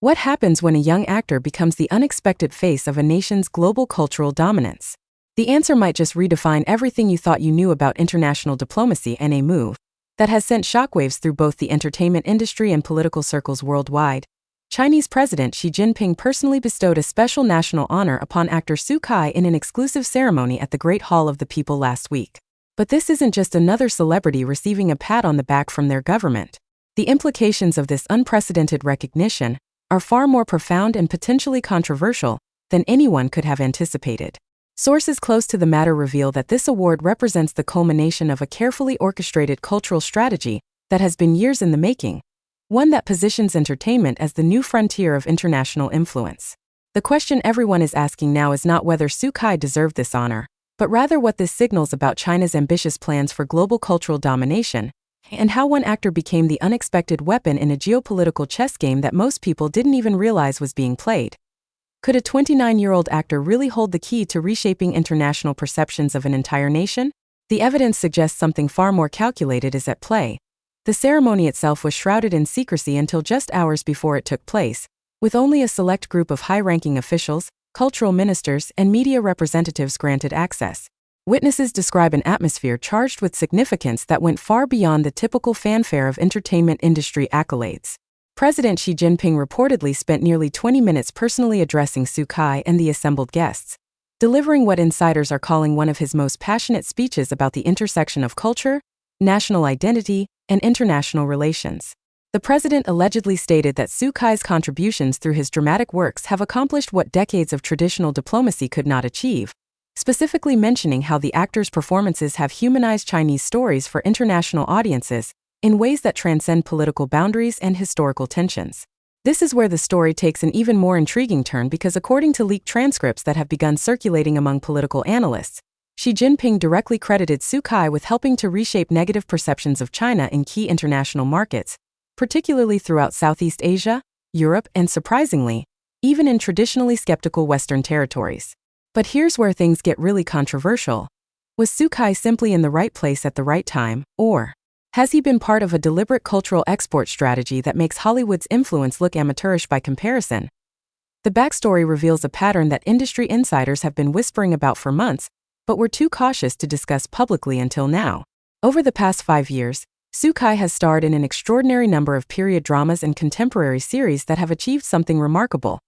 What happens when a young actor becomes the unexpected face of a nation's global cultural dominance? The answer might just redefine everything you thought you knew about international diplomacy, and a move that has sent shockwaves through both the entertainment industry and political circles worldwide. Chinese President Xi Jinping personally bestowed a special national honor upon actor Xu Kai in an exclusive ceremony at the Great Hall of the People last week. But this isn't just another celebrity receiving a pat on the back from their government. The implications of this unprecedented recognition are far more profound and potentially controversial than anyone could have anticipated. Sources close to the matter reveal that this award represents the culmination of a carefully orchestrated cultural strategy that has been years in the making, one that positions entertainment as the new frontier of international influence. The question everyone is asking now is not whether Xu Kai deserved this honor, but rather what this signals about China's ambitious plans for global cultural domination, and how one actor became the unexpected weapon in a geopolitical chess game that most people didn't even realize was being played. Could a 29-year-old actor really hold the key to reshaping international perceptions of an entire nation? The evidence suggests something far more calculated is at play. The ceremony itself was shrouded in secrecy until just hours before it took place, with only a select group of high-ranking officials, cultural ministers, and media representatives granted access. Witnesses describe an atmosphere charged with significance that went far beyond the typical fanfare of entertainment industry accolades. President Xi Jinping reportedly spent nearly 20 minutes personally addressing Xu Kai and the assembled guests, delivering what insiders are calling one of his most passionate speeches about the intersection of culture, national identity, and international relations. The president allegedly stated that Xu Kai's contributions through his dramatic works have accomplished what decades of traditional diplomacy could not achieve, specifically mentioning how the actor's performances have humanized Chinese stories for international audiences in ways that transcend political boundaries and historical tensions. This is where the story takes an even more intriguing turn because according to leaked transcripts that have begun circulating among political analysts, Xi Jinping directly credited Xu Kai with helping to reshape negative perceptions of China in key international markets, particularly throughout Southeast Asia, Europe, and surprisingly, even in traditionally skeptical Western territories. But here's where things get really controversial. Was Xu Kai simply in the right place at the right time, or has he been part of a deliberate cultural export strategy that makes Hollywood's influence look amateurish by comparison? The backstory reveals a pattern that industry insiders have been whispering about for months, but were too cautious to discuss publicly until now. Over the past 5 years, Xu Kai has starred in an extraordinary number of period dramas and contemporary series that have achieved something remarkable: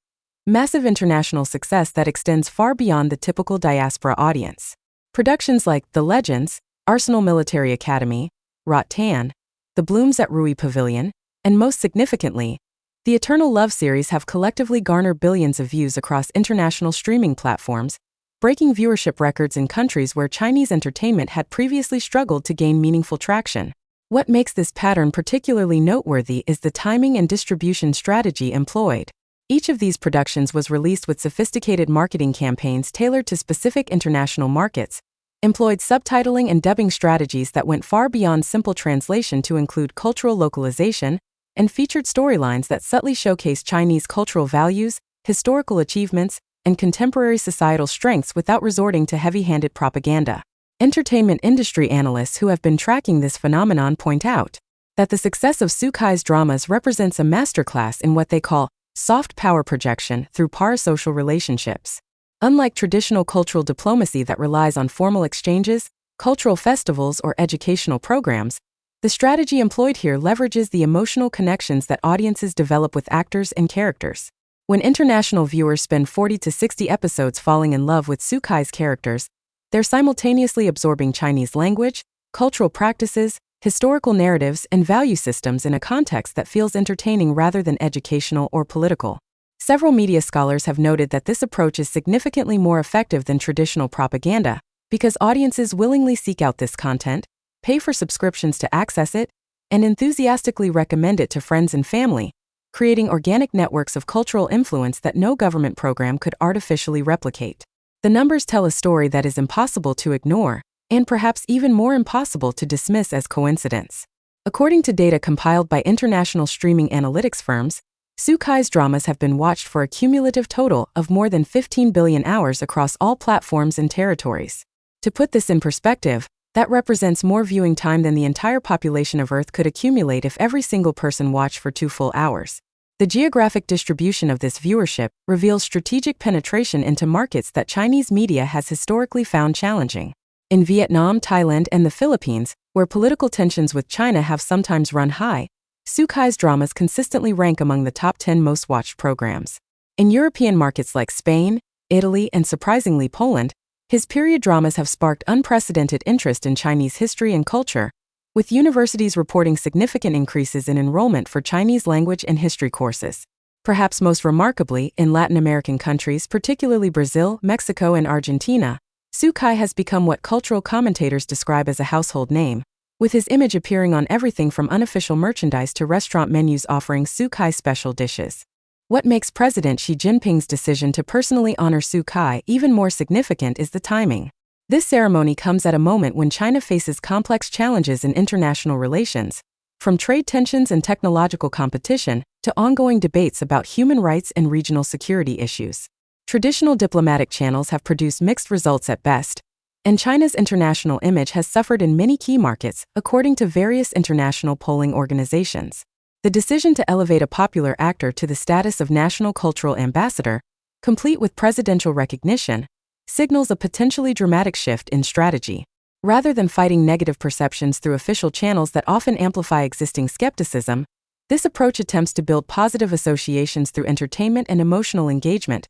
massive international success that extends far beyond the typical diaspora audience. Productions like The Legends, Arsenal Military Academy, Rot Tan, The Blooms at Rui Pavilion, and most significantly, the Eternal Love series have collectively garnered billions of views across international streaming platforms, breaking viewership records in countries where Chinese entertainment had previously struggled to gain meaningful traction. What makes this pattern particularly noteworthy is the timing and distribution strategy employed. Each of these productions was released with sophisticated marketing campaigns tailored to specific international markets, employed subtitling and dubbing strategies that went far beyond simple translation to include cultural localization, and featured storylines that subtly showcase Chinese cultural values, historical achievements, and contemporary societal strengths without resorting to heavy-handed propaganda. Entertainment industry analysts who have been tracking this phenomenon point out that the success of Xu Kai's dramas represents a masterclass in what they call soft power projection through parasocial relationships. Unlike traditional cultural diplomacy that relies on formal exchanges, cultural festivals, or educational programs, the strategy employed here leverages the emotional connections that audiences develop with actors and characters. When international viewers spend 40 to 60 episodes falling in love with Xu Kai's characters, they're simultaneously absorbing Chinese language, cultural practices, historical narratives, and value systems in a context that feels entertaining rather than educational or political. Several media scholars have noted that this approach is significantly more effective than traditional propaganda, because audiences willingly seek out this content, pay for subscriptions to access it, and enthusiastically recommend it to friends and family, creating organic networks of cultural influence that no government program could artificially replicate. The numbers tell a story that is impossible to ignore, and perhaps even more impossible to dismiss as coincidence. According to data compiled by international streaming analytics firms, Xu Kai's dramas have been watched for a cumulative total of more than 15 billion hours across all platforms and territories. To put this in perspective, that represents more viewing time than the entire population of Earth could accumulate if every single person watched for 2 full hours. The geographic distribution of this viewership reveals strategic penetration into markets that Chinese media has historically found challenging. In Vietnam, Thailand, and the Philippines, where political tensions with China have sometimes run high, Xukai's dramas consistently rank among the top 10 most watched programs. In European markets like Spain, Italy, and surprisingly Poland, his period dramas have sparked unprecedented interest in Chinese history and culture, with universities reporting significant increases in enrollment for Chinese language and history courses. Perhaps most remarkably, in Latin American countries, particularly Brazil, Mexico, and Argentina, Xukai has become what cultural commentators describe as a household name, with his image appearing on everything from unofficial merchandise to restaurant menus offering Xukai special dishes. What makes President Xi Jinping's decision to personally honor Xukai even more significant is the timing. This ceremony comes at a moment when China faces complex challenges in international relations, from trade tensions and technological competition to ongoing debates about human rights and regional security issues. Traditional diplomatic channels have produced mixed results at best, and China's international image has suffered in many key markets, according to various international polling organizations. The decision to elevate a popular actor to the status of national cultural ambassador, complete with presidential recognition, signals a potentially dramatic shift in strategy. Rather than fighting negative perceptions through official channels that often amplify existing skepticism, this approach attempts to build positive associations through entertainment and emotional engagement.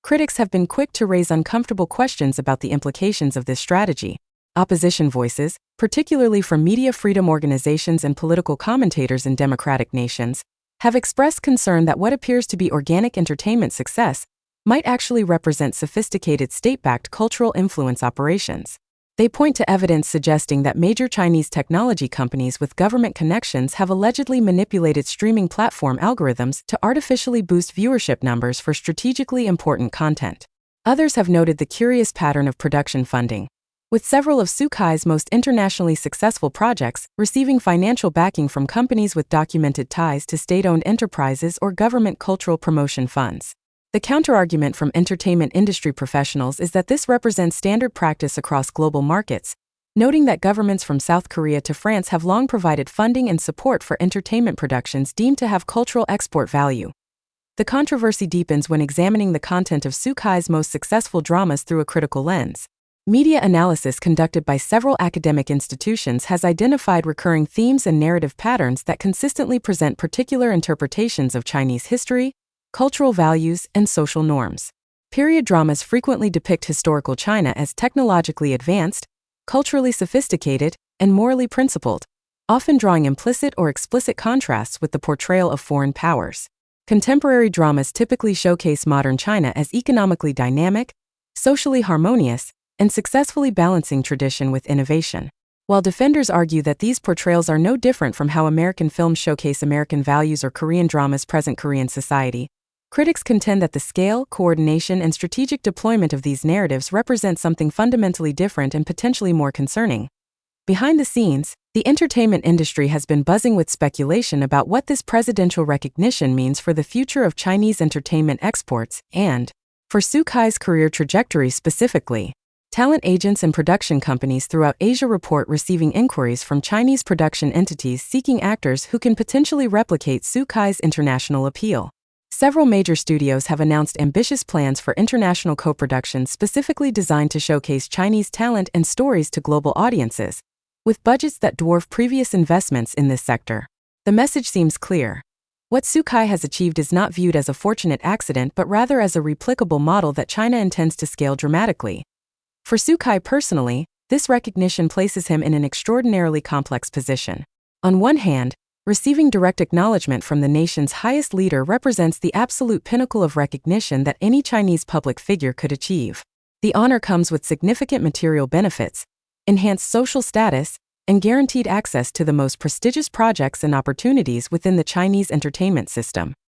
Critics have been quick to raise uncomfortable questions about the implications of this strategy. Opposition voices, particularly from media freedom organizations and political commentators in democratic nations, have expressed concern that what appears to be organic entertainment success might actually represent sophisticated state-backed cultural influence operations. They point to evidence suggesting that major Chinese technology companies with government connections have allegedly manipulated streaming platform algorithms to artificially boost viewership numbers for strategically important content. Others have noted the curious pattern of production funding, with several of Xukai's most internationally successful projects receiving financial backing from companies with documented ties to state-owned enterprises or government cultural promotion funds. The counterargument from entertainment industry professionals is that this represents standard practice across global markets, noting that governments from South Korea to France have long provided funding and support for entertainment productions deemed to have cultural export value. The controversy deepens when examining the content of Xukai's most successful dramas through a critical lens. Media analysis conducted by several academic institutions has identified recurring themes and narrative patterns that consistently present particular interpretations of Chinese history, cultural values, and social norms. Period dramas frequently depict historical China as technologically advanced, culturally sophisticated, and morally principled, often drawing implicit or explicit contrasts with the portrayal of foreign powers. Contemporary dramas typically showcase modern China as economically dynamic, socially harmonious, and successfully balancing tradition with innovation. While defenders argue that these portrayals are no different from how American films showcase American values or Korean dramas present Korean society, critics contend that the scale, coordination, and strategic deployment of these narratives represent something fundamentally different and potentially more concerning. Behind the scenes, the entertainment industry has been buzzing with speculation about what this presidential recognition means for the future of Chinese entertainment exports and, for Xukai's career trajectory specifically. Talent agents and production companies throughout Asia report receiving inquiries from Chinese production entities seeking actors who can potentially replicate Xukai's international appeal. Several major studios have announced ambitious plans for international co-productions specifically designed to showcase Chinese talent and stories to global audiences, with budgets that dwarf previous investments in this sector. The message seems clear. What Xukai has achieved is not viewed as a fortunate accident but rather as a replicable model that China intends to scale dramatically. For Xukai personally, this recognition places him in an extraordinarily complex position. On one hand, receiving direct acknowledgement from the nation's highest leader represents the absolute pinnacle of recognition that any Chinese public figure could achieve. The honor comes with significant material benefits, enhanced social status, and guaranteed access to the most prestigious projects and opportunities within the Chinese entertainment system.